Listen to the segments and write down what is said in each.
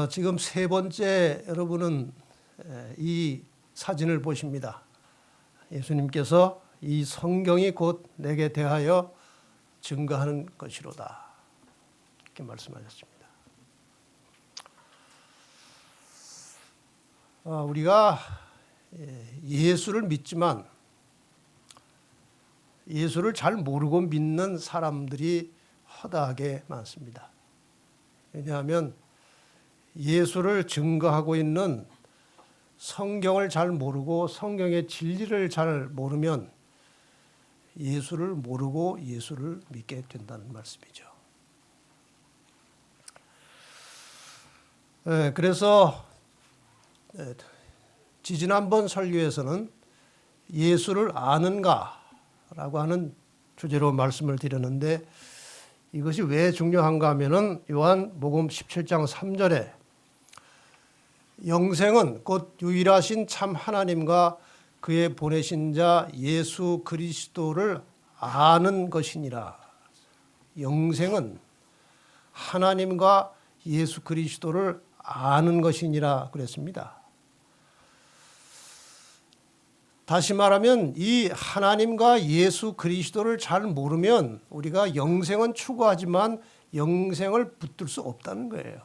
지금 세 번째 여러분은 이 사진을 보십니다. 예수님께서 이 성경이 곧 내게 대하여 증거하는 것이로다 이렇게 말씀하셨습니다. 우리가 예수를 믿지만 예수를 잘 모르고 믿는 사람들이 허다하게 많습니다. 왜냐하면 예수를 증거하고 있는 성경을 잘 모르고 성경의 진리를 잘 모르면 예수를 모르고 예수를 믿게 된다는 말씀이죠. 그래서 지지난번 설교에서는 예수를 아는가라고 하는 주제로 말씀을 드렸는데 이것이 왜 중요한가 하면은 요한복음 17장 3절에 영생은 곧 유일하신 참 하나님과 그의 보내신 자 예수 그리스도를 아는 것이니라. 영생은 하나님과 예수 그리스도를 아는 것이니라 그랬습니다. 다시 말하면 이 하나님과 예수 그리스도를 잘 모르면 우리가 영생은 추구하지만 영생을 붙들 수 없다는 거예요.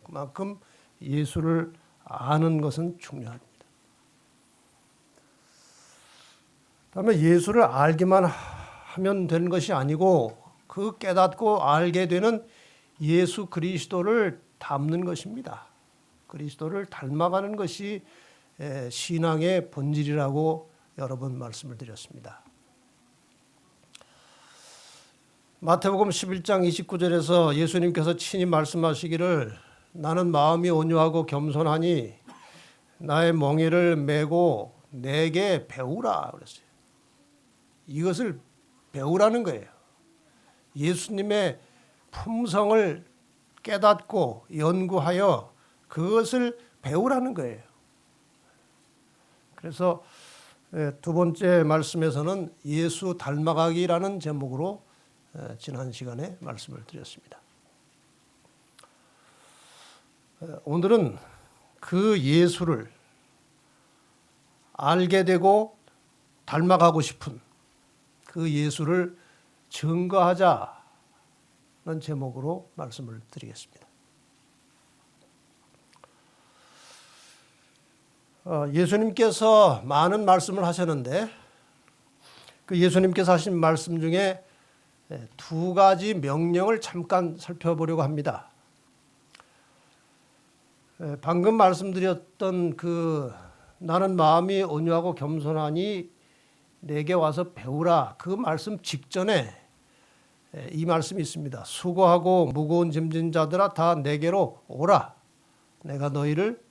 그만큼 예수를 아는 것은 중요합니다. 다음에 예수를 알기만 하면 되는 것이 아니고 그 깨닫고 알게 되는 예수 그리스도를 닮는 것입니다. 그리스도를 닮아가는 것이 신앙의 본질이라고 여러 번 말씀을 드렸습니다. 마태복음 11장 29절에서 예수님께서 친히 말씀하시기를 나는 마음이 온유하고 겸손하니 나의 멍에를 메고 내게 배우라 그랬어요. 이것을 배우라는 거예요. 예수님의 품성을 깨닫고 연구하여 그것을 배우라는 거예요. 그래서 두 번째 말씀에서는 예수 닮아가기라는 제목으로 지난 시간에 말씀을 드렸습니다. 오늘은 그 예수를 알게 되고 닮아가고 싶은 그 예수를 증거하자는 제목으로 말씀을 드리겠습니다. 예수님께서 많은 말씀을 하셨는데 그 예수님께서 하신 말씀 중에 두 가지 명령을 잠깐 살펴보려고 합니다. 방금 말씀드렸던 그 나는 마음이 온유하고 겸손하니 내게 와서 배우라 그 말씀 직전에 이 말씀이 있습니다. 수고하고 무거운 짐진 자들아 다 내게로 오라 내가 너희를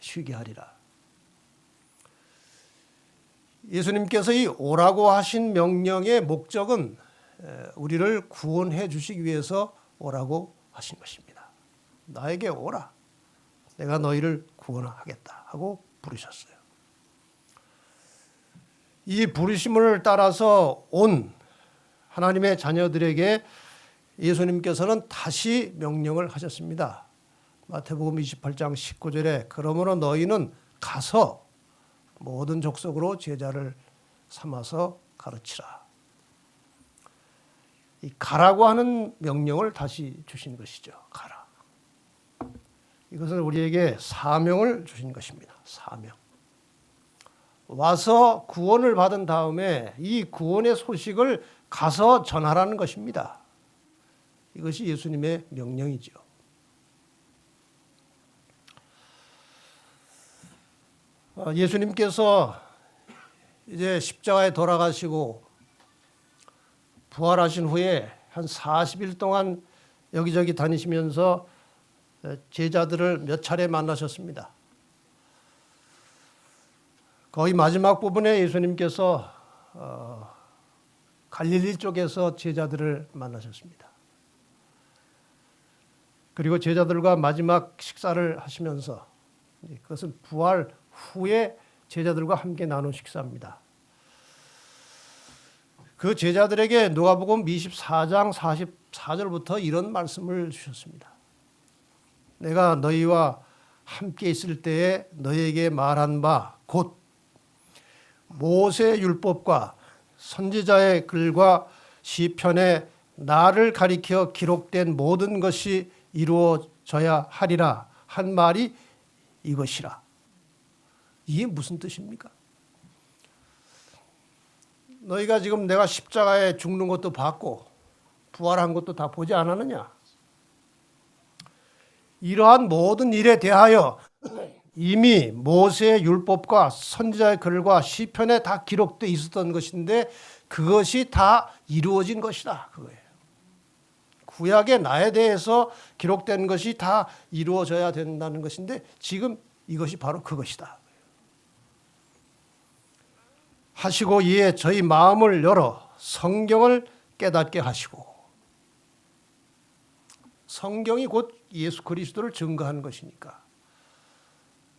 쉬게 하리라. 예수님께서 이 오라고 하신 명령의 목적은 우리를 구원해 주시기 위해서 오라고 하신 것입니다. 나에게 오라. 내가 너희를 구원하겠다 하고 부르셨어요. 이 부르심을 따라서 온 하나님의 자녀들에게 예수님께서는 다시 명령을 하셨습니다. 마태복음 28장 19절에 그러므로 너희는 가서 모든 족속으로 제자를 삼아서 가르치라. 이 가라고 하는 명령을 다시 주신 것이죠. 가라. 이것은 우리에게 사명을 주신 것입니다. 사명. 와서 구원을 받은 다음에 이 구원의 소식을 가서 전하라는 것입니다. 이것이 예수님의 명령이죠. 예수님께서 이제 십자가에 돌아가시고 부활하신 후에 한 40일 동안 여기저기 다니시면서 제자들을 몇 차례 만나셨습니다. 거의 마지막 부분에 예수님께서 갈릴리 쪽에서 제자들을 만나셨습니다. 그리고 제자들과 마지막 식사를 하시면서 그것은 부활 후에 제자들과 함께 나눈 식사입니다. 그 제자들에게 누가복음 24장 44절부터 이런 말씀을 주셨습니다. 내가 너희와 함께 있을 때에 너희에게 말한 바 곧 모세의 율법과 선지자의 글과 시편에 나를 가리켜 기록된 모든 것이 이루어져야 하리라 한 말이 이것이라. 이게 무슨 뜻입니까? 너희가 지금 내가 십자가에 죽는 것도 봤고 부활한 것도 다 보지 않았느냐? 이러한 모든 일에 대하여 이미 모세의 율법과 선지자의 글과 시편에 다 기록되어 있었던 것인데 그것이 다 이루어진 것이다. 그거예요. 구약의 나에 대해서 기록된 것이 다 이루어져야 된다는 것인데 지금 이것이 바로 그것이다. 하시고 이에 저희 마음을 열어 성경을 깨닫게 하시고, 성경이 곧 예수 그리스도를 증거하는 것이니까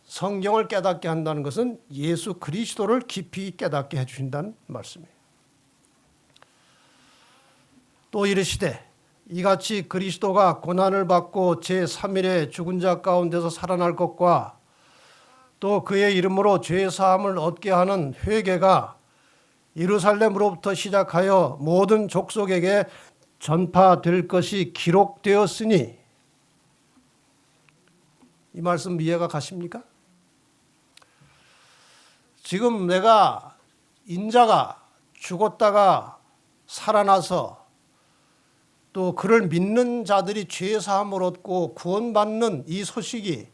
성경을 깨닫게 한다는 것은 예수 그리스도를 깊이 깨닫게 해주신다는 말씀이에요. 또 이르시되 이같이 그리스도가 고난을 받고 제3일에 죽은 자 가운데서 살아날 것과 또 그의 이름으로 죄 사함을 얻게 하는 회개가 예루살렘으로부터 시작하여 모든 족속에게 전파될 것이 기록되었으니, 이 말씀 이해가 가십니까? 지금 내가 인자가 죽었다가 살아나서 또 그를 믿는 자들이 죄 사함을 얻고 구원받는 이 소식이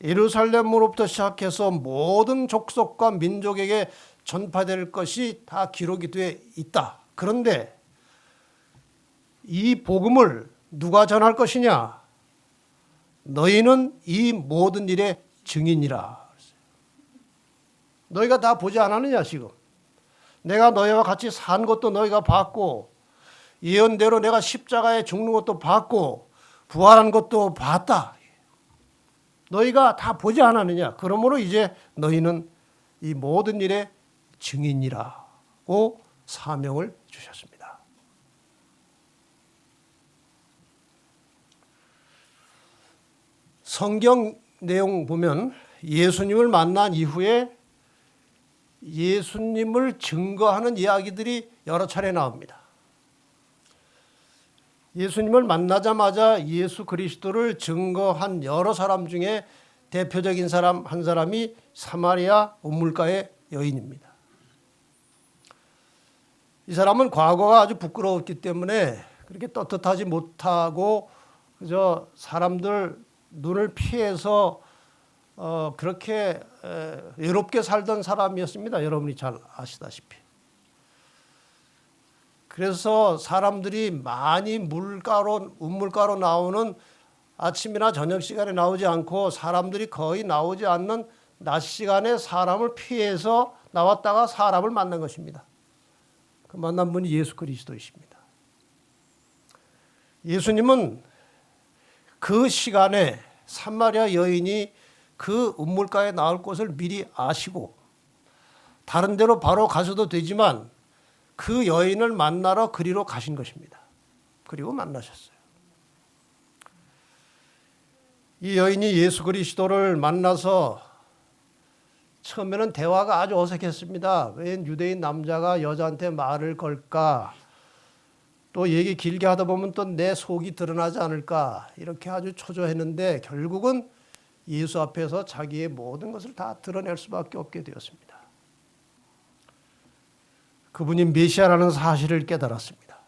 예루살렘으로부터 시작해서 모든 족속과 민족에게 전파될 것이 다 기록이 되어 있다. 그런데 이 복음을 누가 전할 것이냐? 너희는 이 모든 일의 증인이라. 너희가 다 보지 않았느냐 지금? 내가 너희와 같이 산 것도 너희가 봤고 예언대로 내가 십자가에 죽는 것도 봤고 부활한 것도 봤다. 너희가 다 보지 않았느냐? 그러므로 이제 너희는 이 모든 일의 증인이라고 사명을 주셨습니다. 성경 내용 보면 예수님을 만난 이후에 예수님을 증거하는 이야기들이 여러 차례 나옵니다. 예수님을 만나자마자 예수 그리스도를 증거한 여러 사람 중에 대표적인 사람 한 사람이 사마리아 우물가의 여인입니다. 이 사람은 과거가 아주 부끄러웠기 때문에 그렇게 떳떳하지 못하고 그저 사람들 눈을 피해서 그렇게 외롭게 살던 사람이었습니다. 여러분이 잘 아시다시피. 그래서 사람들이 많이 우물가로 나오는 아침이나 저녁 시간에 나오지 않고 사람들이 거의 나오지 않는 낮 시간에 사람을 피해서 나왔다가 사람을 만난 것입니다. 그 만난 분이 예수 그리스도이십니다. 예수님은 그 시간에 사마리아 여인이 그 우물가에 나올 곳을 미리 아시고 다른 데로 바로 가셔도 되지만 그 여인을 만나러 그리로 가신 것입니다. 그리고 만나셨어요. 이 여인이 예수 그리스도를 만나서 처음에는 대화가 아주 어색했습니다. 왜 유대인 남자가 여자한테 말을 걸까? 또 얘기 길게 하다 보면 또 내 속이 드러나지 않을까? 이렇게 아주 초조했는데 결국은 예수 앞에서 자기의 모든 것을 다 드러낼 수밖에 없게 되었습니다. 그분이 메시아라는 사실을 깨달았습니다.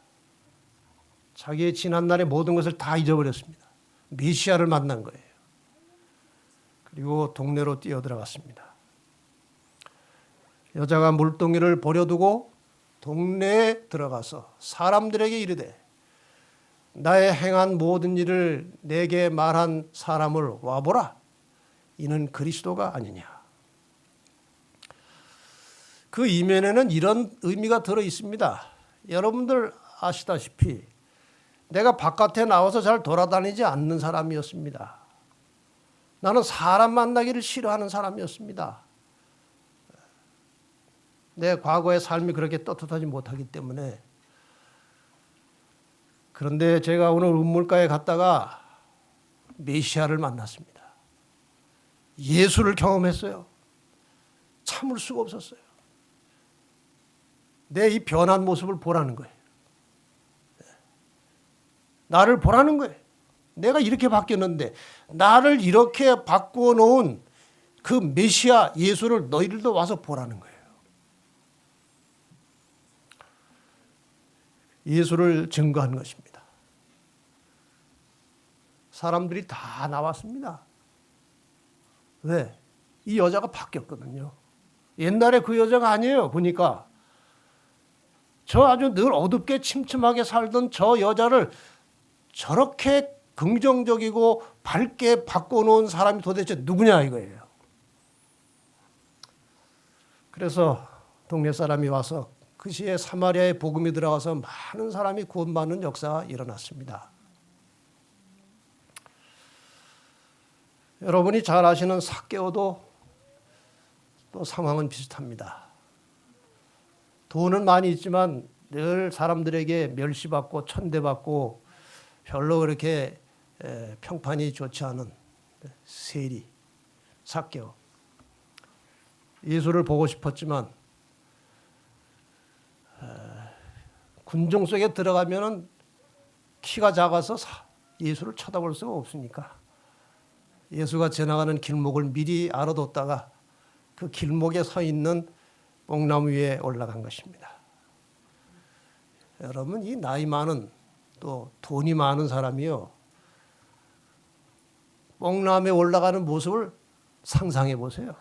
자기의 지난날의 모든 것을 다 잊어버렸습니다. 메시아를 만난 거예요. 그리고 동네로 뛰어들어갔습니다. 여자가 물동이를 버려두고 동네에 들어가서 사람들에게 이르되 나의 행한 모든 일을 내게 말한 사람을 와보라. 이는 그리스도가 아니냐. 그 이면에는 이런 의미가 들어 있습니다. 여러분들 아시다시피 내가 바깥에 나와서 잘 돌아다니지 않는 사람이었습니다. 나는 사람 만나기를 싫어하는 사람이었습니다. 내 과거의 삶이 그렇게 떳떳하지 못하기 때문에. 그런데 제가 오늘 우물가에 갔다가 메시아를 만났습니다. 예수를 경험했어요. 참을 수가 없었어요. 내 이 변한 모습을 보라는 거예요. 나를 보라는 거예요. 내가 이렇게 바뀌었는데 나를 이렇게 바꾸어 놓은 그 메시아 예수를 너희들도 와서 보라는 거예요. 예수를 증거한 것입니다. 사람들이 다 나왔습니다. 왜? 이 여자가 바뀌었거든요. 옛날에 그 여자가 아니에요. 보니까 저 아주 늘 어둡게 침침하게 살던 저 여자를 저렇게 긍정적이고 밝게 바꿔놓은 사람이 도대체 누구냐 이거예요. 그래서 동네 사람이 와서 그 시에 사마리아에 복음이 들어가서 많은 사람이 구원받는 역사가 일어났습니다. 여러분이 잘 아시는 삭개오도 또 상황은 비슷합니다. 돈은 많이 있지만 늘 사람들에게 멸시받고 천대받고 별로 그렇게 평판이 좋지 않은 세리, 삭개오. 예수를 보고 싶었지만 군종 속에 들어가면은 키가 작아서 예수를 쳐다볼 수가 없으니까 예수가 지나가는 길목을 미리 알아뒀다가 그 길목에 서 있는 뽕나무 위에 올라간 것입니다. 여러분, 이 나이 많은 또 돈이 많은 사람이요, 뽕나무에 올라가는 모습을 상상해 보세요.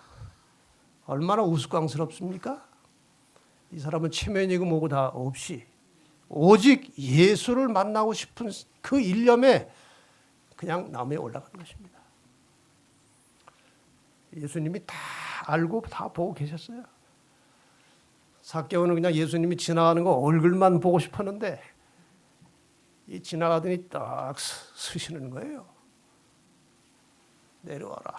얼마나 우스꽝스럽습니까? 이 사람은 체면이고 뭐고 다 없이 오직 예수를 만나고 싶은 그 일념에 그냥 나무에 올라간 것입니다. 예수님이 다 알고 다 보고 계셨어요. 삭개오는 그냥 예수님이 지나가는 거 얼굴만 보고 싶었는데 이 지나가더니 딱 쓰시는 거예요. 내려와라.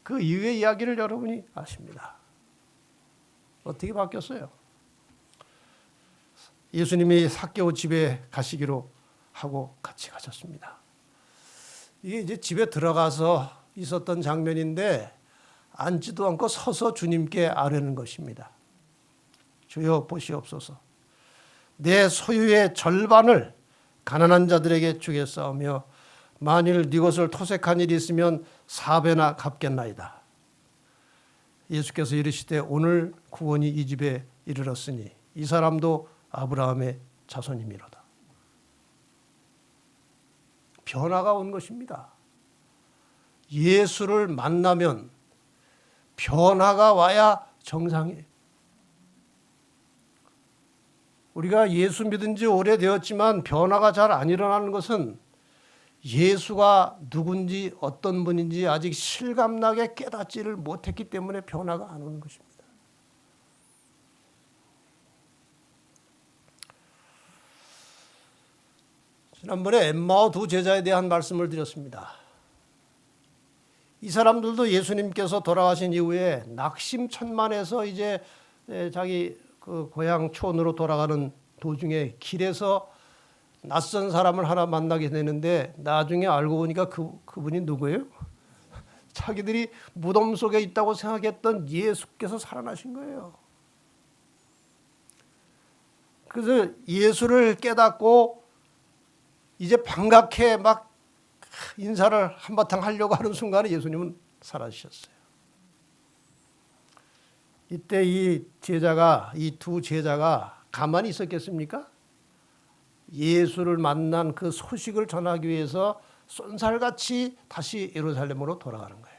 그 이후의 이야기를 여러분이 아십니다. 어떻게 바뀌었어요? 예수님이 삭개오 집에 가시기로 하고 같이 가셨습니다. 이게 이제 집에 들어가서 있었던 장면인데 앉지도 않고 서서 주님께 아뢰는 것입니다. 주여 보시옵소서. 내 소유의 절반을 가난한 자들에게 주겠사오며 만일 네 것을 토색한 일이 있으면 4배나 갚겠나이다. 예수께서 이르시되 오늘 구원이 이 집에 이르렀으니 이 사람도 아브라함의 자손이미로다. 변화가 온 것입니다. 예수를 만나면 변화가 와야 정상이에요. 우리가 예수 믿은 지 오래되었지만 변화가 잘 안 일어나는 것은 예수가 누군지 어떤 분인지 아직 실감나게 깨닫지를 못했기 때문에 변화가 안 오는 것입니다. 지난번에 엠마오 두 제자에 대한 말씀을 드렸습니다. 이 사람들도 예수님께서 돌아가신 이후에 낙심천만해서 이제 자기 그 고향 촌으로 돌아가는 도중에 길에서 낯선 사람을 하나 만나게 되는데 나중에 알고 보니까 그분이 누구예요? 자기들이 무덤 속에 있다고 생각했던 예수께서 살아나신 거예요. 그래서 예수를 깨닫고 이제 반갑게 막 인사를 한바탕 하려고 하는 순간에 예수님은 사라지셨어요. 이때 이 두 제자가 가만히 있었겠습니까? 예수를 만난 그 소식을 전하기 위해서 쏜살같이 다시 예루살렘으로 돌아가는 거예요.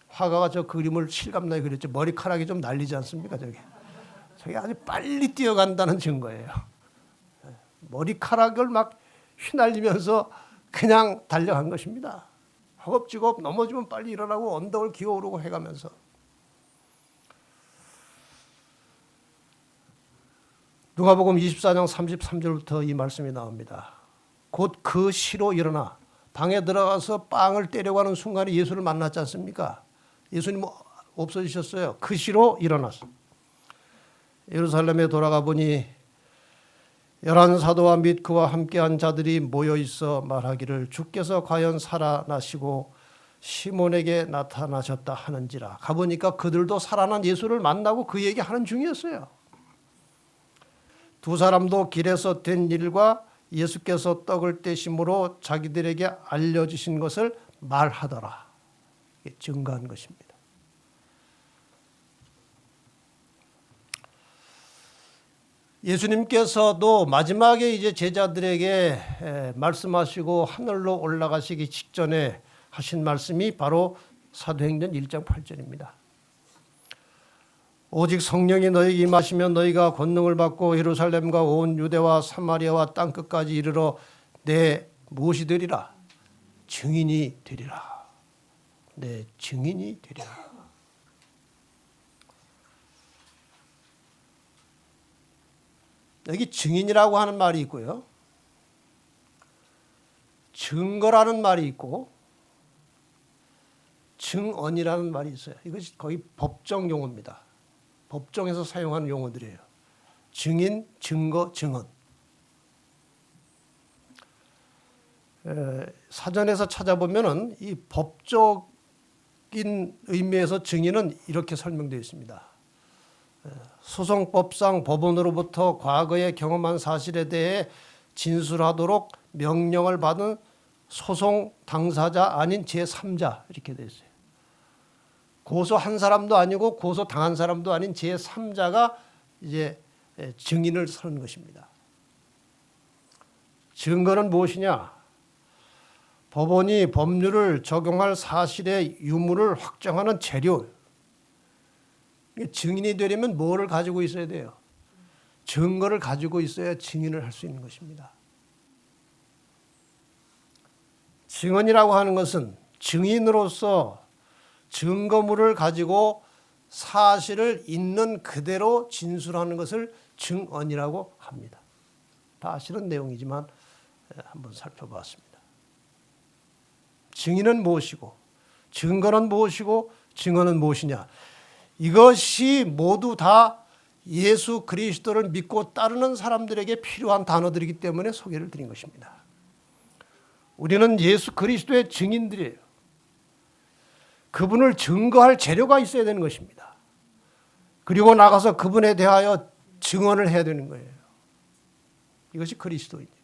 화가가 저 그림을 실감나게 그렸죠. 머리카락이 좀 날리지 않습니까? 저게 아주 빨리 뛰어간다는 증거예요. 머리카락을 막 휘날리면서 그냥 달려간 것입니다. 허겁지겁 넘어지면 빨리 일어나고 언덕을 기어오르고 해가면서. 누가복음 24장 33절부터 이 말씀이 나옵니다. 곧 그 시로 일어나 방에 들어가서 빵을 떼려고 하는 순간에 예수를 만났지 않습니까? 예수님 없어지셨어요. 그 시로 일어났어. 예루살렘에 돌아가 보니 열한 사도와 및 그와 함께한 자들이 모여 있어 말하기를 주께서 과연 살아나시고 시몬에게 나타나셨다 하는지라. 가보니까 그들도 살아난 예수를 만나고 그 얘기하는 중이었어요. 두 사람도 길에서 된 일과 예수께서 떡을 떼심으로 자기들에게 알려주신 것을 말하더라. 증거한 것입니다. 예수님께서도 마지막에 이제 제자들에게 말씀하시고 하늘로 올라가시기 직전에 하신 말씀이 바로 사도행전 1장 8절입니다. 오직 성령이 너희에게 임하시면 너희가 권능을 받고 예루살렘과 온 유대와 사마리아와 땅끝까지 이르러 내 무엇이 되리라? 증인이 되리라. 내 증인이 되리라. 여기 증인이라고 하는 말이 있고요. 증거라는 말이 있고 증언이라는 말이 있어요. 이것이 거의 법정 용어입니다. 법정에서 사용하는 용어들이에요. 증인, 증거, 증언. 사전에서 찾아보면은 이 법적인 의미에서 증인은 이렇게 설명되어 있습니다. 소송법상 법원으로부터 과거에 경험한 사실에 대해 진술하도록 명령을 받은 소송 당사자 아닌 제3자 이렇게 되어 있어요. 고소한 사람도 아니고 고소당한 사람도 아닌 제3자가 이제 증인을 서는 것입니다. 증거는 무엇이냐? 법원이 법률을 적용할 사실의 유무를 확정하는 재료. 증인이 되려면 뭐를 가지고 있어야 돼요? 증거를 가지고 있어야 증인을 할 수 있는 것입니다. 증언이라고 하는 것은 증인으로서 증거물을 가지고 사실을 있는 그대로 진술하는 것을 증언이라고 합니다. 다 아시는 내용이지만 한번 살펴봤습니다. 증인은 무엇이고 증거는 무엇이고 증언은 무엇이냐? 이것이 모두 다 예수 그리스도를 믿고 따르는 사람들에게 필요한 단어들이기 때문에 소개를 드린 것입니다. 우리는 예수 그리스도의 증인들이에요. 그분을 증거할 재료가 있어야 되는 것입니다. 그리고 나가서 그분에 대하여 증언을 해야 되는 거예요. 이것이 그리스도입니다.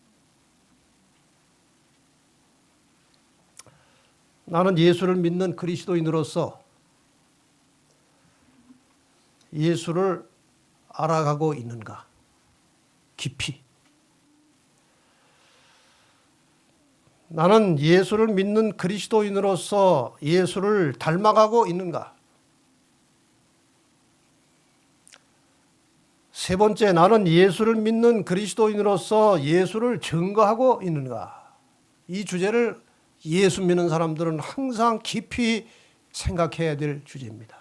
나는 예수를 믿는 그리스도인으로서 예수를 알아가고 있는가? 깊이. 나는 예수를 믿는 그리스도인으로서 예수를 닮아가고 있는가? 세 번째, 나는 예수를 믿는 그리스도인으로서 예수를 증거하고 있는가? 이 주제를 예수 믿는 사람들은 항상 깊이 생각해야 될 주제입니다.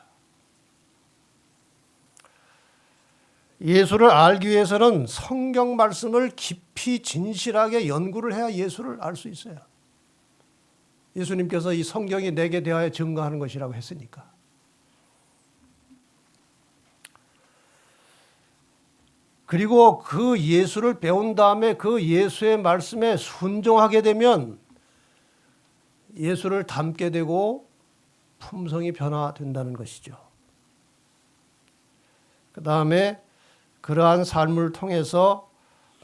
예수를 알기 위해서는 성경 말씀을 깊이 진실하게 연구를 해야 예수를 알 수 있어요. 예수님께서 이 성경이 내게 대하여 증거하는 것이라고 했으니까. 그리고 그 예수를 배운 다음에 그 예수의 말씀에 순종하게 되면 예수를 닮게 되고 품성이 변화된다는 것이죠. 그 다음에 그러한 삶을 통해서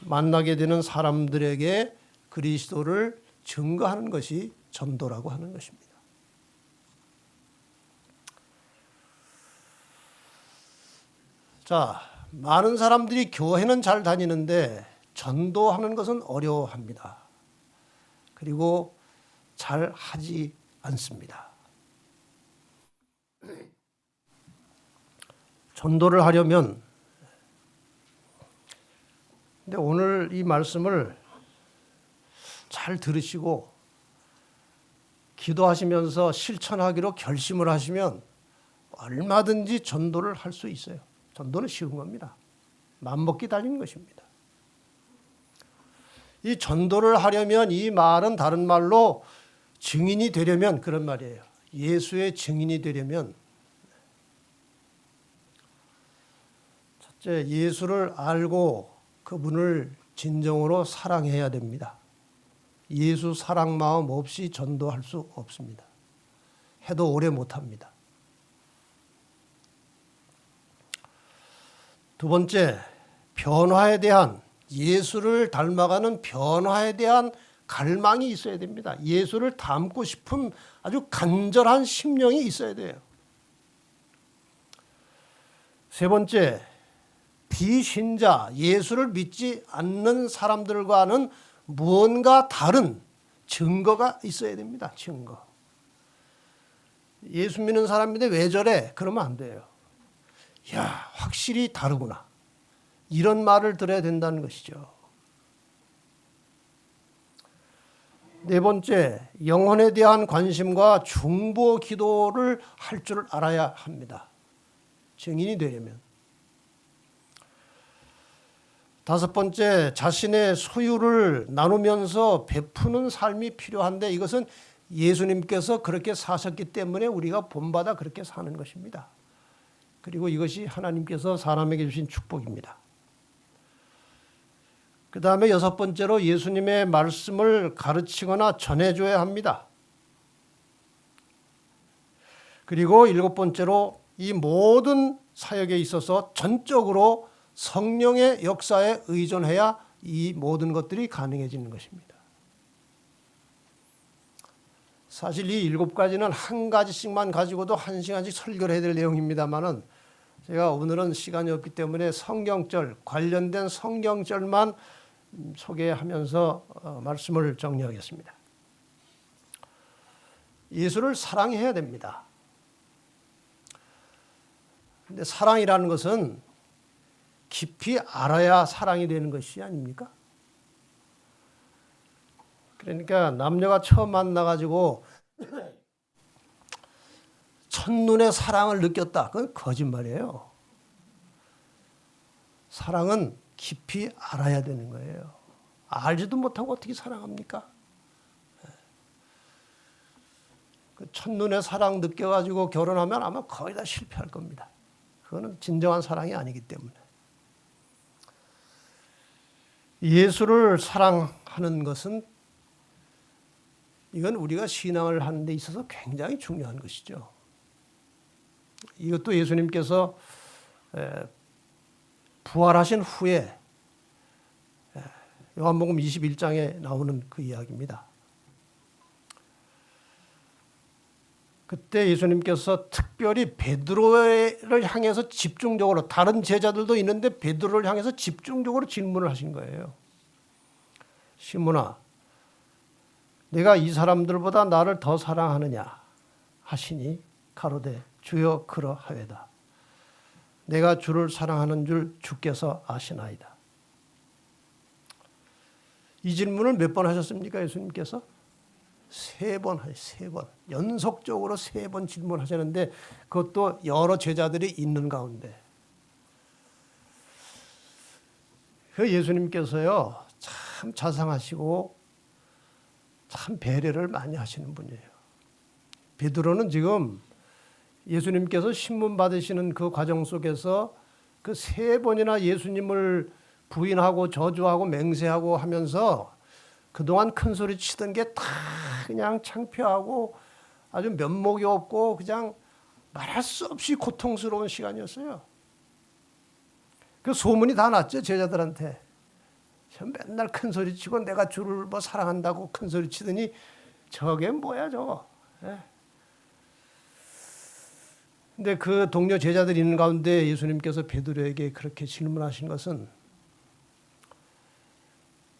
만나게 되는 사람들에게 그리스도를 증거하는 것이 전도라고 하는 것입니다. 자, 많은 사람들이 교회는 잘 다니는데 전도하는 것은 어려워합니다. 그리고 잘 하지 않습니다. 전도를 하려면 근데 오늘 이 말씀을 잘 들으시고 기도하시면서 실천하기로 결심을 하시면 얼마든지 전도를 할 수 있어요. 전도는 쉬운 겁니다. 맘먹기 달린 것입니다. 이 전도를 하려면 이 말은 다른 말로 증인이 되려면 그런 말이에요. 예수의 증인이 되려면 첫째, 예수를 알고 그분을 진정으로 사랑해야 됩니다. 예수 사랑 마음 없이 전도할 수 없습니다. 해도 오래 못합니다. 두 번째, 변화에 대한, 예수를 닮아가는 변화에 대한 갈망이 있어야 됩니다. 예수를 닮고 싶은 아주 간절한 심령이 있어야 돼요. 세 번째, 비신자, 예수를 믿지 않는 사람들과는 무언가 다른 증거가 있어야 됩니다. 증거. 예수 믿는 사람인데 왜 저래? 그러면 안 돼요. 야, 확실히 다르구나. 이런 말을 들어야 된다는 것이죠. 네 번째, 영혼에 대한 관심과 중보 기도를 할 줄 알아야 합니다. 증인이 되려면. 다섯 번째, 자신의 소유를 나누면서 베푸는 삶이 필요한데 이것은 예수님께서 그렇게 사셨기 때문에 우리가 본받아 그렇게 사는 것입니다. 그리고 이것이 하나님께서 사람에게 주신 축복입니다. 그 다음에 여섯 번째로 예수님의 말씀을 가르치거나 전해줘야 합니다. 그리고 일곱 번째로 이 모든 사역에 있어서 전적으로 성령의 역사에 의존해야 이 모든 것들이 가능해지는 것입니다. 사실 이 일곱 가지는 한 가지씩만 가지고도 한 시간씩 설교를 해야 될 내용입니다만은 제가 오늘은 시간이 없기 때문에 성경절, 관련된 성경절만 소개하면서 말씀을 정리하겠습니다. 예수를 사랑해야 됩니다. 근데 사랑이라는 것은 깊이 알아야 사랑이 되는 것이 아닙니까? 그러니까 남녀가 처음 만나가지고 첫눈에 사랑을 느꼈다. 그건 거짓말이에요. 사랑은 깊이 알아야 되는 거예요. 알지도 못하고 어떻게 사랑합니까? 첫눈에 사랑 느껴가지고 결혼하면 아마 거의 다 실패할 겁니다. 그거는 진정한 사랑이 아니기 때문에. 예수를 사랑하는 것은 이건 우리가 신앙을 하는 데 있어서 굉장히 중요한 것이죠. 이것도 예수님께서 부활하신 후에 요한복음 21장에 나오는 그 이야기입니다. 그때 예수님께서 특별히 베드로를 향해서 집중적으로, 다른 제자들도 있는데 베드로를 향해서 집중적으로 질문을 하신 거예요. 시몬아, 내가 이 사람들보다 나를 더 사랑하느냐 하시니 가로되 주여 그러하외다. 내가 주를 사랑하는 줄 주께서 아시나이다. 이 질문을 몇 번 하셨습니까? 예수님께서? 세 번. 연속적으로 3번 질문하셨는데 그것도 여러 제자들이 있는 가운데. 그 예수님께서요, 참 자상하시고 참 배려를 많이 하시는 분이에요. 베드로는 지금 예수님께서 신문 받으시는 그 과정 속에서 그 3번이나 예수님을 부인하고 저주하고 맹세하고 하면서 그동안 큰 소리 치던 게 다 그냥 창피하고 아주 면목이 없고 그냥 말할 수 없이 고통스러운 시간이었어요. 그 소문이 다 났죠, 제자들한테. 맨날 큰 소리 치고 내가 주를 뭐 사랑한다고 큰 소리 치더니 저게 뭐야 저거. 근데 그 동료 제자들이 있는 가운데 예수님께서 베드로에게 그렇게 질문하신 것은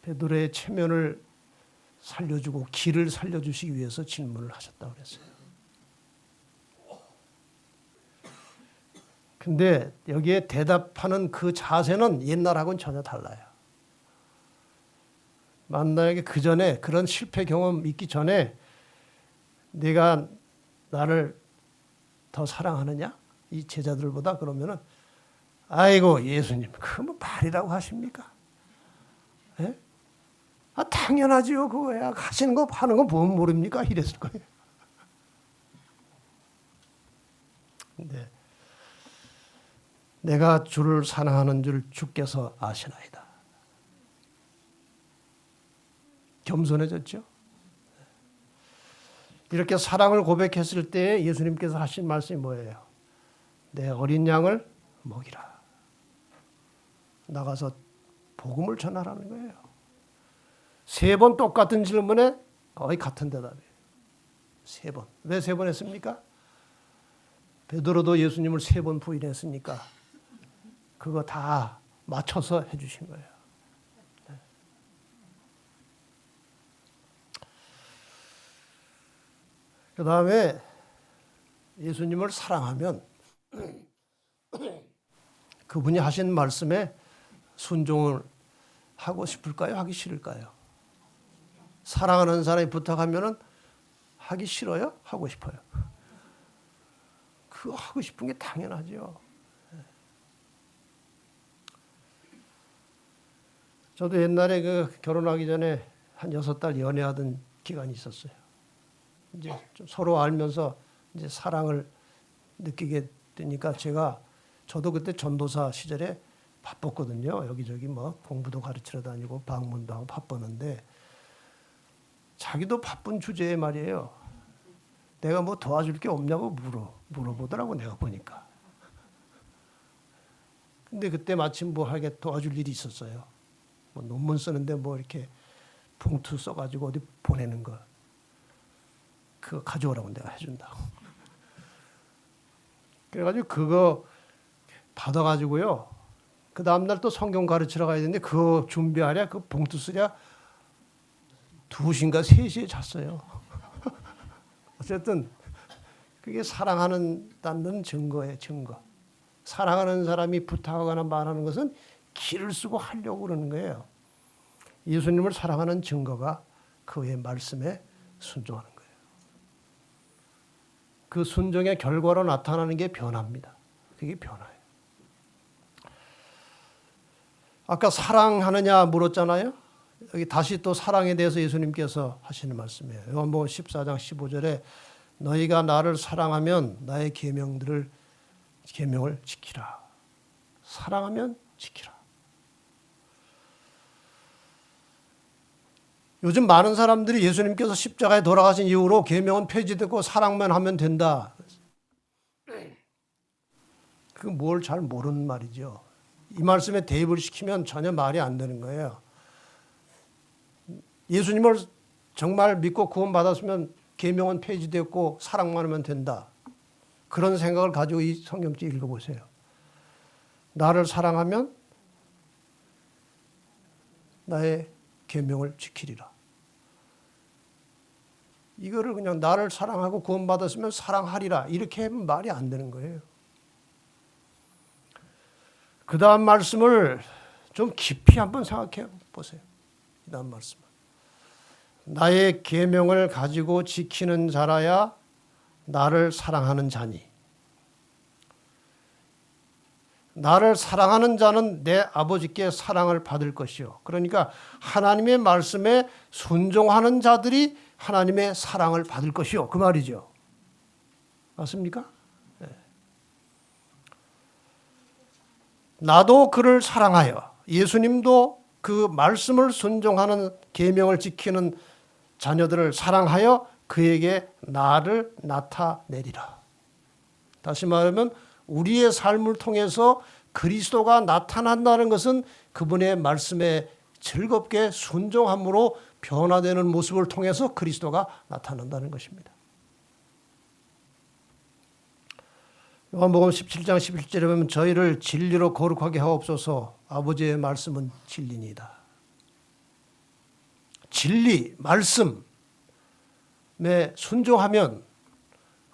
베드로의 체면을 살려주고 길을 살려주시기 위해서 질문을 하셨다고 그랬어요. 근데 여기에 대답하는 그 자세는 옛날하고는 전혀 달라요. 만약에 그 전에 그런 실패 경험 있기 전에 내가 나를 더 사랑하느냐? 이 제자들보다 그러면은 아이고 예수님 그거 뭐 말이라고 하십니까? 예? 아 당연하지요 그거야. 하시는 거 하는 거 보면 모릅니까? 이랬을 거예요. 근데 내가 주를 사랑하는 줄 주께서 아시나이다. 겸손해졌죠. 이렇게 사랑을 고백했을 때 예수님께서 하신 말씀이 뭐예요? 내 어린 양을 먹이라. 나가서 복음을 전하라는 거예요. 3번 똑같은 질문에 거의 같은 대답이에요. 3번. 왜 3번 했습니까? 베드로도 예수님을 3번 부인했으니까 그거 다 맞춰서 해주신 거예요. 그 다음에 예수님을 사랑하면 그분이 하신 말씀에 순종을 하고 싶을까요? 하기 싫을까요? 사랑하는 사람이 부탁하면 하기 싫어요? 하고 싶어요? 그거 하고 싶은 게 당연하죠. 저도 옛날에 그 결혼하기 전에 한 6달 연애하던 기간이 있었어요. 이제 좀 서로 알면서 이제 사랑을 느끼게 되니까 저도 그때 전도사 시절에 바빴거든요. 여기저기 뭐 공부도 가르치러 다니고 방문도 하고 바빴는데 자기도 바쁜 주제에 말이에요. 내가 뭐 도와줄 게 없냐고 물어보더라고 내가 보니까. 근데 그때 마침 뭐 하게 도와줄 일이 있었어요. 뭐 논문 쓰는데 뭐 이렇게 봉투 써가지고 어디 보내는 거. 그거 가져오라고 내가 해준다고. 그래가지고 그거 받아가지고요. 그 다음날 또 성경 가르치러 가야 되는데 그거 준비하랴 그 봉투 쓰랴 2시인가 3시에 잤어요. 어쨌든 그게 사랑하는다는 증거예요. 증거. 사랑하는 사람이 부탁하거나 말하는 것은 기를 쓰고 하려고 그러는 거예요. 예수님을 사랑하는 증거가 그의 말씀에 순종하는 거예요. 그 순종의 결과로 나타나는 게 변화입니다. 그게 변화예요. 아까 사랑하느냐 물었잖아요. 여기 다시 또 사랑에 대해서 예수님께서 하시는 말씀이에요. 요한복음 14장 15절에 너희가 나를 사랑하면 나의 계명을 지키라. 사랑하면 지키라. 요즘 많은 사람들이 예수님께서 십자가에 돌아가신 이후로 계명은 폐지됐고 사랑만 하면 된다. 그 뭘 잘 모르는 말이죠. 이 말씀에 대입을 시키면 전혀 말이 안 되는 거예요. 예수님을 정말 믿고 구원받았으면 계명은 폐지됐고 사랑만 하면 된다. 그런 생각을 가지고 이 성경책 읽어보세요. 나를 사랑하면 나의 계명을 지키리라. 이거를 그냥 나를 사랑하고 구원받았으면 사랑하리라 이렇게 하면 말이 안 되는 거예요. 그 다음 말씀을 좀 깊이 한번 생각해 보세요. 이 다음 말씀. 나의 계명을 가지고 지키는 자라야 나를 사랑하는 자니. 나를 사랑하는 자는 내 아버지께 사랑을 받을 것이요. 그러니까 하나님의 말씀에 순종하는 자들이 하나님의 사랑을 받을 것이요. 그 말이죠. 맞습니까? 네. 나도 그를 사랑하여 예수님도 그 말씀을 순종하는 계명을 지키는 자녀들을 사랑하여 그에게 나를 나타내리라. 다시 말하면 우리의 삶을 통해서 그리스도가 나타난다는 것은 그분의 말씀에 즐겁게 순종함으로 변화되는 모습을 통해서 그리스도가 나타난다는 것입니다. 요한복음 17장 11절에 보면 저희를 진리로 거룩하게 하옵소서. 아버지의 말씀은 진리니이다. 진리, 말씀에 순종하면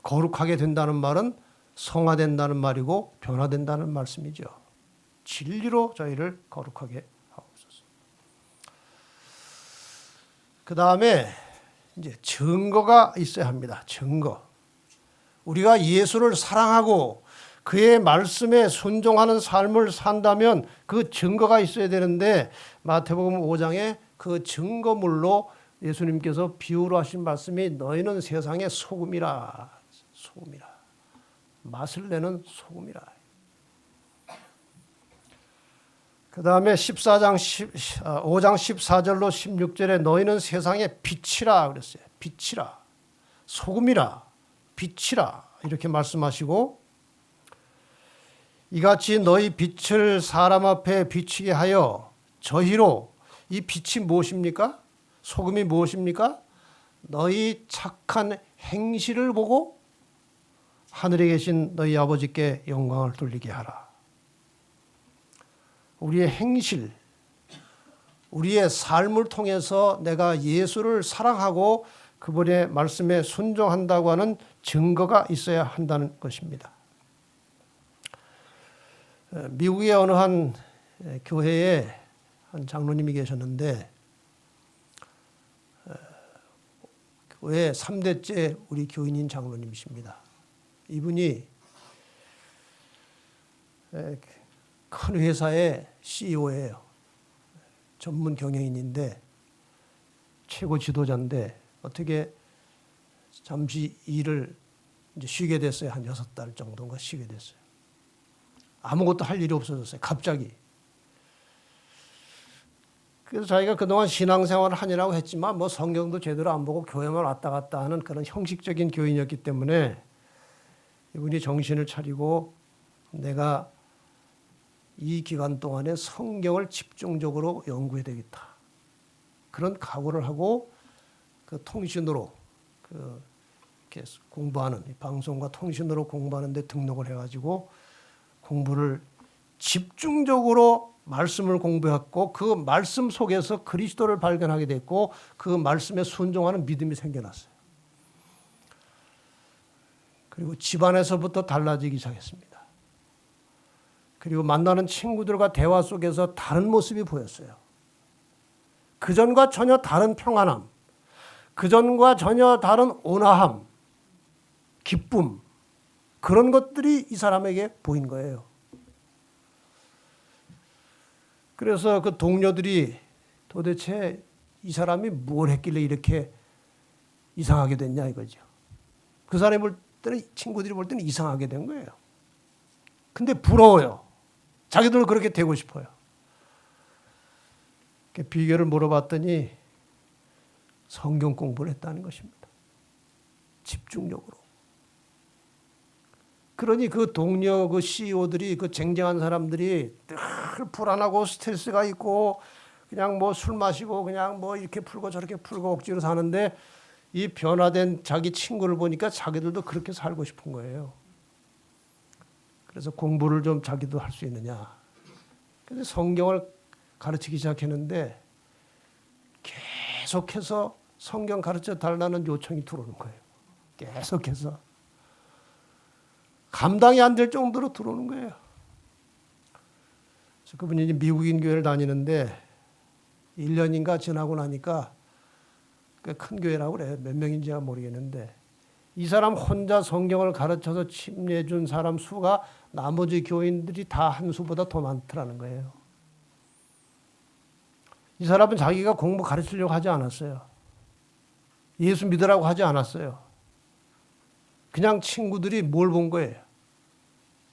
거룩하게 된다는 말은 성화된다는 말이고 변화된다는 말씀이죠. 진리로 저희를 거룩하게 하옵소서. 그 다음에 이제 증거가 있어야 합니다. 증거. 우리가 예수를 사랑하고 그의 말씀에 순종하는 삶을 산다면 그 증거가 있어야 되는데 마태복음 5장에 그 증거물로 예수님께서 비유로 하신 말씀이 너희는 세상의 소금이라. 소금이라. 맛을 내는 소금이라. 그 다음에 5장 14절로 16절에 너희는 세상의 빛이라 그랬어요. 빛이라, 소금이라, 빛이라 이렇게 말씀하시고, 이같이 너희 빛을 사람 앞에 비추게 하여 저희로, 이 빛이 무엇입니까? 소금이 무엇입니까? 너희 착한 행실을 보고 하늘에 계신 너희 아버지께 영광을 돌리게 하라. 우리의 행실, 우리의 삶을 통해서 내가 예수를 사랑하고 그분의 말씀에 순종한다고 하는 증거가 있어야 한다는 것입니다. 미국의 어느 한 교회에 한 장로님이 계셨는데, 교회 3대째 우리 교인인 장로님이십니다. 이분이 큰 회사의 CEO예요. 전문 경영인인데 최고 지도자인데, 어떻게 잠시 일을 이제 쉬게 됐어요. 한 6달 정도인가 쉬게 됐어요. 아무것도 할 일이 없어졌어요. 갑자기. 그래서 자기가 그동안 신앙생활을 하느라고 했지만 뭐 성경도 제대로 안 보고 교회만 왔다 갔다 하는 그런 형식적인 교인이었기 때문에 이분이 정신을 차리고 내가 이 기간 동안에 성경을 집중적으로 연구해야 되겠다. 그런 각오를 하고 그 통신으로 이렇게 공부하는, 방송과 통신으로 공부하는 데 등록을 해가지고 공부를 집중적으로 말씀을 공부했고, 그 말씀 속에서 그리스도를 발견하게 됐고, 그 말씀에 순종하는 믿음이 생겨났어요. 그리고 집안에서부터 달라지기 시작했습니다. 그리고 만나는 친구들과 대화 속에서 다른 모습이 보였어요. 그전과 전혀 다른 평안함, 그전과 전혀 다른 온화함, 기쁨, 그런 것들이 이 사람에게 보인 거예요. 그래서 그 동료들이 도대체 이 사람이 뭘 했길래 이렇게 이상하게 됐냐 이거죠. 그 사람이 볼 때는, 친구들이 볼 때는 이상하게 된 거예요. 근데 부러워요. 자기들도 그렇게 되고 싶어요. 비결을 물어봤더니 성경 공부를 했다는 것입니다. 집중적으로. 그러니 그 동료, 그 CEO들이, 그 쟁쟁한 사람들이 늘 불안하고 스트레스가 있고 그냥 뭐 술 마시고 그냥 뭐 이렇게 풀고 저렇게 풀고 억지로 사는데, 이 변화된 자기 친구를 보니까 자기들도 그렇게 살고 싶은 거예요. 그래서 공부를 좀 자기도 할 수 있느냐. 그래서 성경을 가르치기 시작했는데 계속해서 성경 가르쳐 달라는 요청이 들어오는 거예요. 계속해서. 감당이 안 될 정도로 들어오는 거예요. 그래서 그분이 이제 미국인 교회를 다니는데 1년인가 지나고 나니까 꽤 큰 교회라고 그래요. 몇 명인지가 모르겠는데 이 사람 혼자 성경을 가르쳐서 침례해 준 사람 수가 나머지 교인들이 다 한 수보다 더 많더라는 거예요. 이 사람은 자기가 공부 가르치려고 하지 않았어요. 예수 믿으라고 하지 않았어요. 그냥 친구들이 뭘 본 거예요?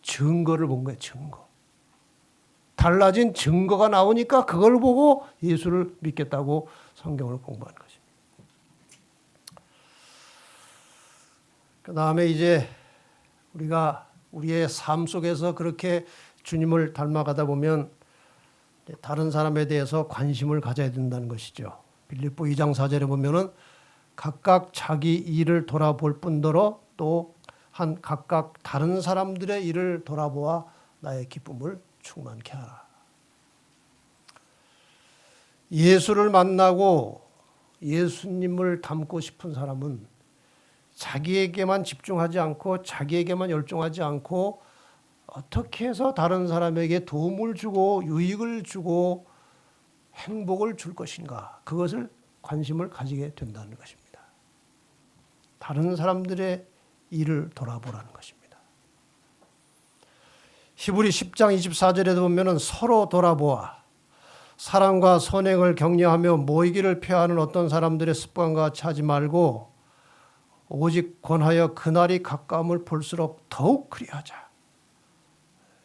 증거를 본 거예요. 증거. 달라진 증거가 나오니까 그걸 보고 예수를 믿겠다고 성경을 공부하는 것입니다. 그 다음에 이제 우리가 우리의 삶 속에서 그렇게 주님을 닮아가다 보면 다른 사람에 대해서 관심을 가져야 된다는 것이죠. 빌립보 2장 4절에 보면은 각각 자기 일을 돌아볼 뿐더러 또 한 각각 다른 사람들의 일을 돌아보아 나의 기쁨을 충만케 하라. 예수를 만나고 예수님을 닮고 싶은 사람은 자기에게만 집중하지 않고 자기에게만 열중하지 않고 어떻게 해서 다른 사람에게 도움을 주고 유익을 주고 행복을 줄 것인가, 그것을 관심을 가지게 된다는 것입니다. 다른 사람들의 일을 돌아보라는 것입니다. 히브리 10장 24절에도 보면은 서로 돌아보아 사랑과 선행을 격려하며 모이기를 표하는 어떤 사람들의 습관과 같이 하지 말고 오직 권하여 그날이 가까움을 볼수록 더욱 그리하자.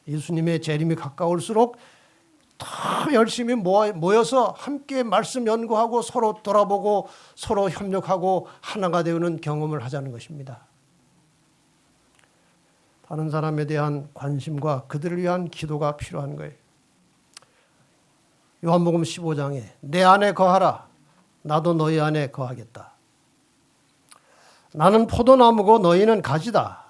예수님의 재림이 가까울수록 다 열심히 모여서 함께 말씀 연구하고 서로 돌아보고 서로 협력하고 하나가 되는 경험을 하자는 것입니다. 다른 사람에 대한 관심과 그들을 위한 기도가 필요한 거예요. 요한복음 15장에 내 안에 거하라 나도 너희 안에 거하겠다. 나는 포도나무고 너희는 가지다.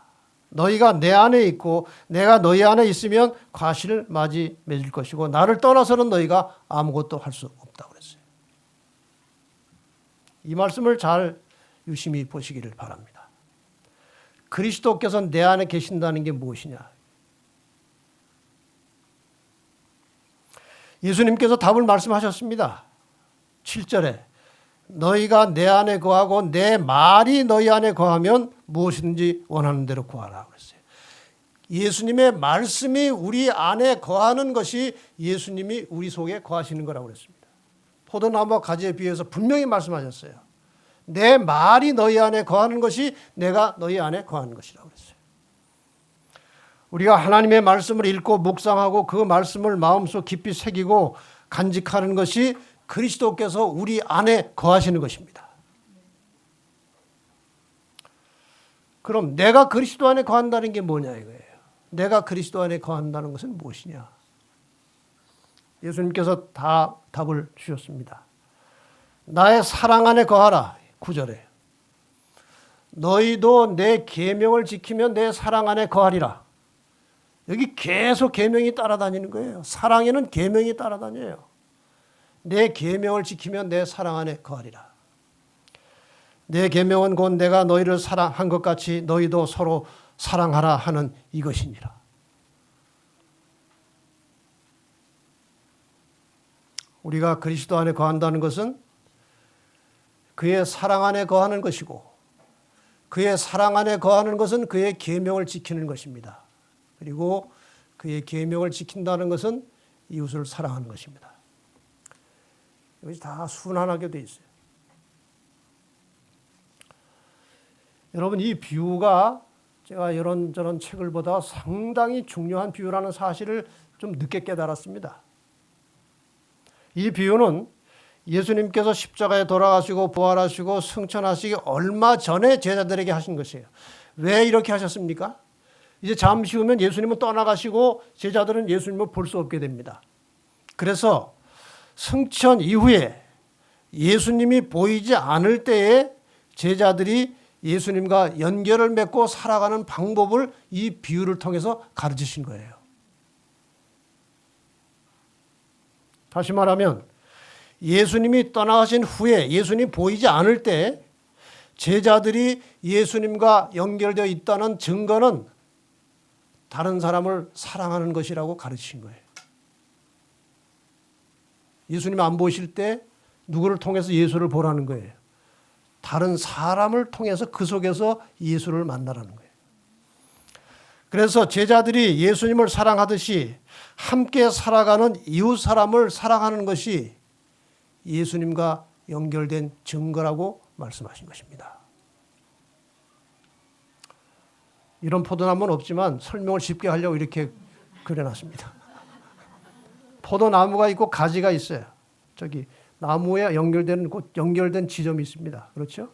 너희가 내 안에 있고 내가 너희 안에 있으면 과실을 맞이 맺을 것이고 나를 떠나서는 너희가 아무것도 할 수 없다고 그랬어요. 이 말씀을 잘 유심히 보시기를 바랍니다. 그리스도께서 내 안에 계신다는 게 무엇이냐? 예수님께서 답을 말씀하셨습니다. 7절에 너희가 내 안에 거하고 내 말이 너희 안에 거하면 무엇이든지 원하는 대로 구하라 그랬어요. 예수님의 말씀이 우리 안에 거하는 것이 예수님이 우리 속에 거하시는 거라고 그랬습니다. 포도나무와 가지에 비해서 분명히 말씀하셨어요. 내 말이 너희 안에 거하는 것이 내가 너희 안에 거하는 것이라고 그랬어요. 우리가 하나님의 말씀을 읽고 묵상하고 그 말씀을 마음속 깊이 새기고 간직하는 것이 그리스도께서 우리 안에 거하시는 것입니다. 그럼 내가 그리스도 안에 거한다는 게 뭐냐 이거예요. 내가 그리스도 안에 거한다는 것은 무엇이냐? 예수님께서 다 답을 주셨습니다. 나의 사랑 안에 거하라. 9절에 너희도 내 계명을 지키면 내 사랑 안에 거하리라. 여기 계속 계명이 따라다니는 거예요. 사랑에는 계명이 따라다녀요. 내 계명을 지키면 내 사랑 안에 거하리라. 내 계명은 곧 내가 너희를 사랑한 것 같이 너희도 서로 사랑하라 하는 이것이니라. 우리가 그리스도 안에 거한다는 것은 그의 사랑 안에 거하는 것이고 그의 사랑 안에 거하는 것은 그의 계명을 지키는 것입니다. 그리고 그의 계명을 지킨다는 것은 이웃을 사랑하는 것입니다. 이것이 다 순환하게 돼 있어요. 여러분 이 비유가 제가 이런저런 책을 보다 상당히 중요한 비유라는 사실을 좀 늦게 깨달았습니다. 이 비유는 예수님께서 십자가에 돌아가시고 부활하시고 승천하시기 얼마 전에 제자들에게 하신 것이에요. 왜 이렇게 하셨습니까? 이제 잠시 후면 예수님은 떠나가시고 제자들은 예수님을 볼 수 없게 됩니다. 그래서 승천 이후에 예수님이 보이지 않을 때에 제자들이 예수님과 연결을 맺고 살아가는 방법을 이 비유를 통해서 가르치신 거예요. 다시 말하면 예수님이 떠나가신 후에 예수님 보이지 않을 때 제자들이 예수님과 연결되어 있다는 증거는 다른 사람을 사랑하는 것이라고 가르치신 거예요. 예수님 안 보실 때 누구를 통해서 예수를 보라는 거예요. 다른 사람을 통해서 그 속에서 예수를 만나라는 거예요. 그래서 제자들이 예수님을 사랑하듯이 함께 살아가는 이웃 사람을 사랑하는 것이 예수님과 연결된 증거라고 말씀하신 것입니다. 이런 포도나무는 없지만 설명을 쉽게 하려고 이렇게 그려놨습니다. 포도나무가 있고 가지가 있어요. 저기 나무에 연결된 지점이 있습니다. 그렇죠?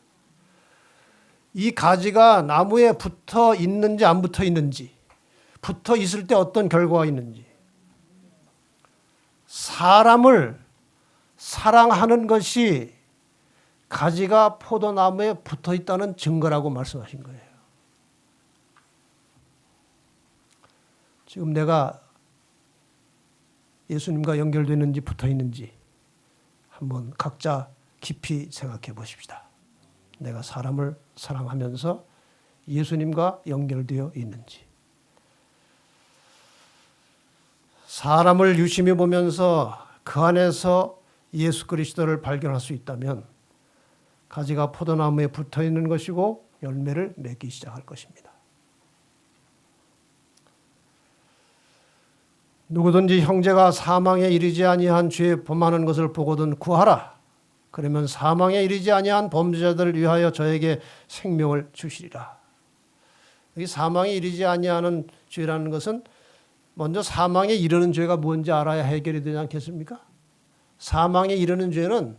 이 가지가 나무에 붙어 있는지 안 붙어 있는지, 붙어 있을 때 어떤 결과가 있는지, 사람을 사랑하는 것이 가지가 포도나무에 붙어 있다는 증거라고 말씀하신 거예요. 지금 내가 예수님과 연결되는지 붙어 있는지 한번 각자 깊이 생각해 보십시다. 내가 사람을 사랑하면서 예수님과 연결되어 있는지. 사람을 유심히 보면서 그 안에서 예수 그리스도를 발견할 수 있다면 가지가 포도나무에 붙어 있는 것이고 열매를 맺기 시작할 것입니다. 누구든지 형제가 사망에 이르지 아니한 죄에 범하는 것을 보거든 구하라. 그러면 사망에 이르지 아니한 범죄자들을 위하여 저에게 생명을 주시리라. 여기 사망에 이르지 아니하는 죄라는 것은 먼저 사망에 이르는 죄가 뭔지 알아야 해결이 되지 않겠습니까? 사망에 이르는 죄는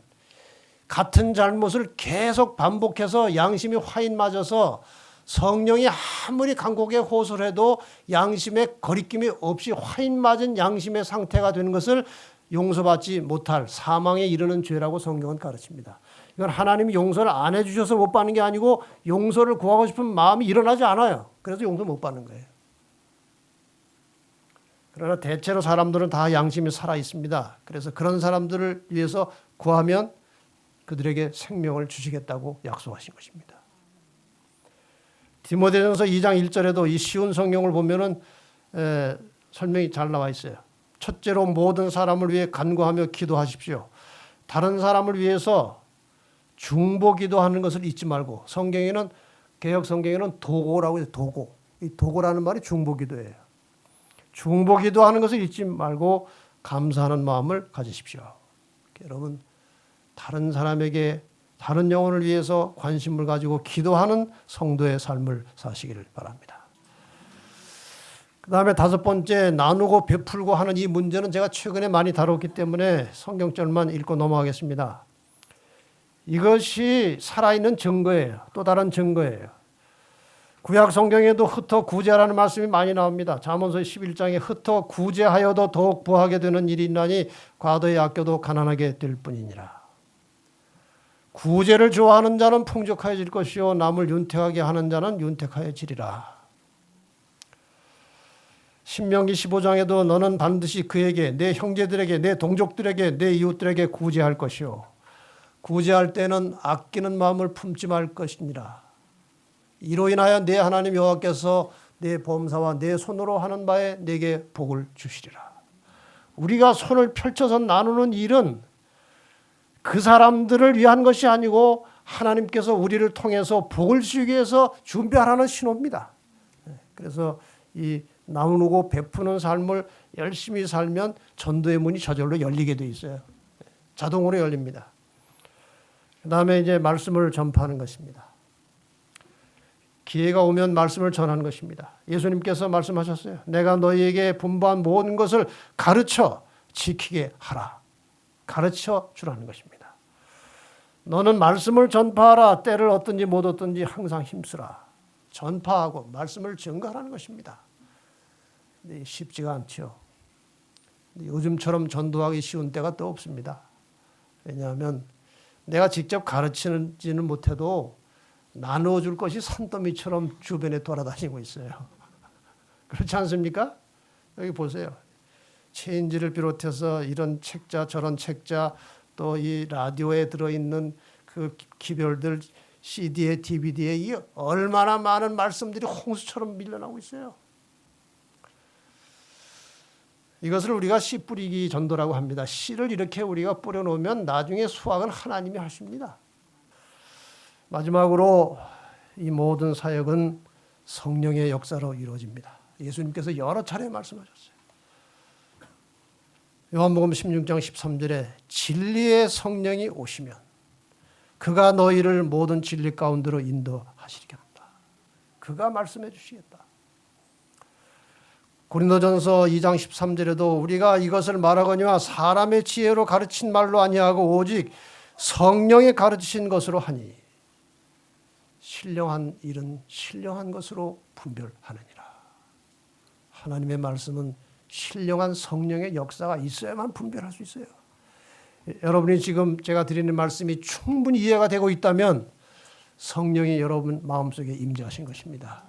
같은 잘못을 계속 반복해서 양심이 화인 맞아서 성령이 아무리 간곡하게 호소를 해도 양심에 거리낌이 없이 화인 맞은 양심의 상태가 되는 것을 용서받지 못할 사망에 이르는 죄라고 성경은 가르칩니다. 이건 하나님이 용서를 안 해주셔서 못 받는 게 아니고 용서를 구하고 싶은 마음이 일어나지 않아요. 그래서 용서 못 받는 거예요. 그러나 대체로 사람들은 다 양심이 살아 있습니다. 그래서 그런 사람들을 위해서 구하면 그들에게 생명을 주시겠다고 약속하신 것입니다. 디모데전서 2장 1절에도 이 쉬운 성경을 보면은 설명이 잘 나와 있어요. 첫째로 모든 사람을 위해 간구하며 기도하십시오. 다른 사람을 위해서 중보기도하는 것을 잊지 말고, 성경에는 개혁 성경에는 도고라고 해요. 도고. 이 도고라는 말이 중보기도예요. 중보기도하는 것을 잊지 말고 감사하는 마음을 가지십시오. 여러분, 다른 사람에게, 다른 영혼을 위해서 관심을 가지고 기도하는 성도의 삶을 사시기를 바랍니다. 그 다음에 다섯 번째, 나누고 베풀고 하는 이 문제는 제가 최근에 많이 다뤘기 때문에 성경절만 읽고 넘어가겠습니다. 이것이 살아있는 증거예요. 또 다른 증거예요. 구약 성경에도 흩어 구제하라는 말씀이 많이 나옵니다. 잠언서 11장에 흩어 구제하여도 더욱 부하게 되는 일이 있나니 과도에 아껴도 가난하게 될 뿐이니라. 구제를 좋아하는 자는 풍족하여질 것이요 남을 윤택하게 하는 자는 윤택하여지리라. 신명기 15장에도 너는 반드시 그에게, 내 형제들에게, 내 동족들에게, 내 이웃들에게 구제할 것이요 구제할 때는 아끼는 마음을 품지 말 것이니라. 이로 인하여 내 하나님 여호와께서 내 범사와 내 손으로 하는 바에 내게 복을 주시리라. 우리가 손을 펼쳐서 나누는 일은 그 사람들을 위한 것이 아니고 하나님께서 우리를 통해서 복을 주시기 위해서 준비하라는 신호입니다. 그래서 이 나누고 베푸는 삶을 열심히 살면 전도의 문이 저절로 열리게 돼 있어요. 자동으로 열립니다. 그 다음에 이제 말씀을 전파하는 것입니다. 기회가 오면 말씀을 전하는 것입니다. 예수님께서 말씀하셨어요. 내가 너희에게 분부한 모든 것을 가르쳐 지키게 하라. 가르쳐 주라는 것입니다. 너는 말씀을 전파하라. 때를 얻든지 못 얻든지 항상 힘쓰라. 전파하고 말씀을 증거하라는 것입니다. 근데 쉽지가 않죠. 요즘처럼 전도하기 쉬운 때가 또 없습니다. 왜냐하면 내가 직접 가르치지는 못해도 나누어줄 것이 산더미처럼 주변에 돌아다니고 있어요. 그렇지 않습니까? 여기 보세요. 체인지를 비롯해서 이런 책자 저런 책자 또 이 라디오에 들어있는 그 기별들 CD에 DVD에 이 얼마나 많은 말씀들이 홍수처럼 밀려나고 있어요. 이것을 우리가 씨 뿌리기 전도라고 합니다. 씨를 이렇게 우리가 뿌려놓으면 나중에 수확은 하나님이 하십니다. 마지막으로 이 모든 사역은 성령의 역사로 이루어집니다. 예수님께서 여러 차례 말씀하셨어요. 요한복음 16장 13절에 진리의 성령이 오시면 그가 너희를 모든 진리 가운데로 인도하시리겠다. 그가 말씀해 주시겠다. 고린도전서 2장 13절에도 우리가 이것을 말하거니와 사람의 지혜로 가르친 말로 아니하고 오직 성령이 가르치신 것으로 하니 신령한 일은 신령한 것으로 분별하느니라. 하나님의 말씀은 신령한 성령의 역사가 있어야만 분별할 수 있어요. 여러분이 지금 제가 드리는 말씀이 충분히 이해가 되고 있다면 성령이 여러분 마음속에 임재하신 것입니다.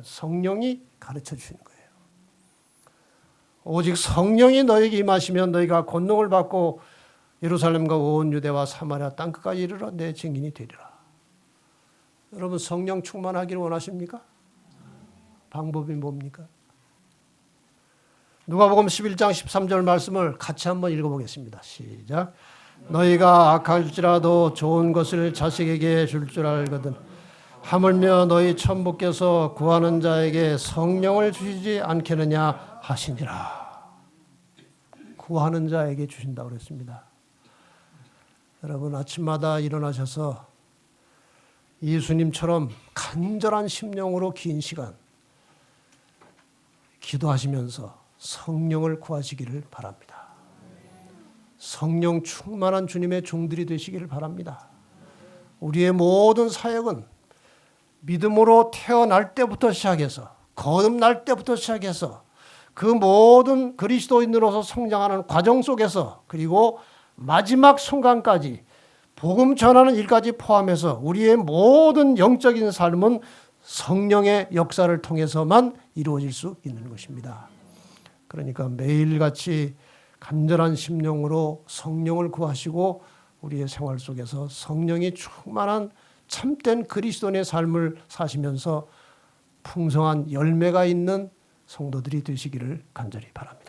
성령이 가르쳐 주시는 거예요. 오직 성령이 너에게 임하시면 너희가 권능을 받고 예루살렘과 온 유대와 사마리아 땅끝까지 이르러 내 증인이 되리라. 여러분 성령 충만하기를 원하십니까? 방법이 뭡니까? 누가복음 11장 13절 말씀을 같이 한번 읽어보겠습니다. 시작. 너희가 악할지라도 좋은 것을 자식에게 줄 줄 알거든 하물며 너희 천부께서 구하는 자에게 성령을 주시지 않겠느냐 하시니라. 구하는 자에게 주신다고 그랬습니다. 여러분 아침마다 일어나셔서 예수님처럼 간절한 심령으로 긴 시간 기도하시면서 성령을 구하시기를 바랍니다. 성령 충만한 주님의 종들이 되시기를 바랍니다. 우리의 모든 사역은 믿음으로 태어날 때부터 시작해서 거듭날 때부터 시작해서 그 모든 그리스도인으로서 성장하는 과정 속에서 그리고 마지막 순간까지 복음 전하는 일까지 포함해서 우리의 모든 영적인 삶은 성령의 역사를 통해서만 이루어질 수 있는 것입니다. 그러니까 매일같이 간절한 심령으로 성령을 구하시고 우리의 생활 속에서 성령이 충만한 참된 그리스도인의 삶을 사시면서 풍성한 열매가 있는 성도들이 되시기를 간절히 바랍니다.